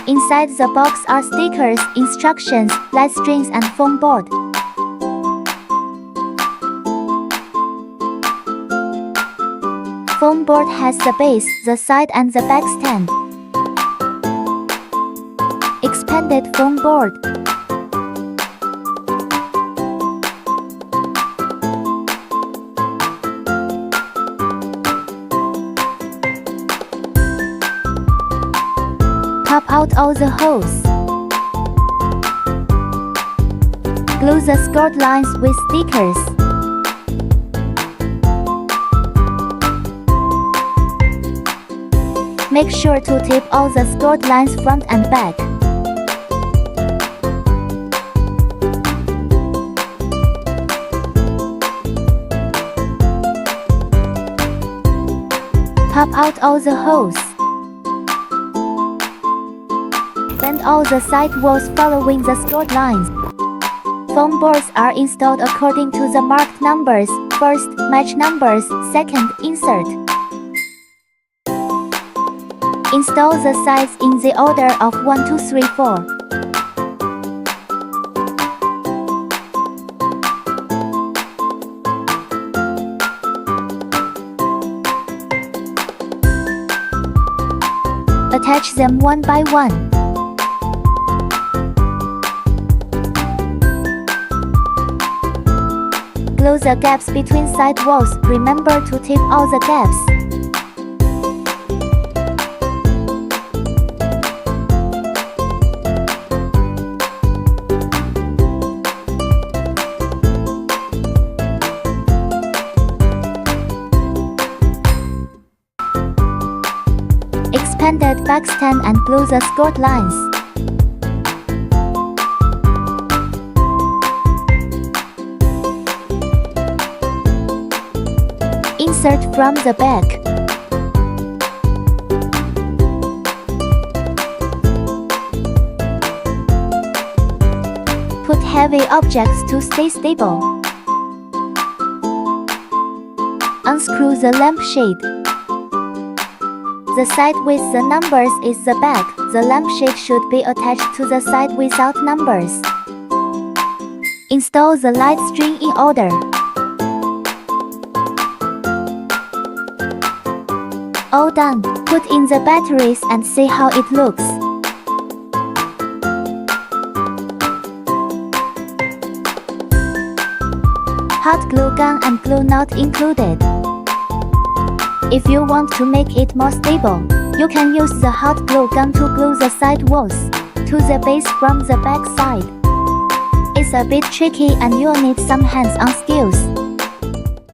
Inside the box are stickers, instructions, light strings and foam board. Foam board has the base, the side and the back stand. Expanded foam board. Pop out all the holes. Glue the skirt lines with stickers. Make sure to tape all the skirt lines front and back. Pop out all the holes. Bend all the side walls following the skirt lines. Foam boards are installed according to the marked numbers. First, match numbers. Second, insert. Install the sides in the order of 1, 2, 3, 4. Attach them one by one. Glue the gaps between side walls. Remember to tape all the gaps. Expanded back stand and glue the skirt lines. Insert from the back. Put heavy objects to stay stable. Unscrew the lampshade. The side with the numbers is the back. The lampshade should be attached to the side without numbers. Install the light string in order. All done. Put in the batteries and see how it looks. Hot glue gun and glue not included. If you want to make it more stable, you can use the hot glue gun to glue the side walls to the base from the back side. It's a bit tricky and you'll need some hands-on skills.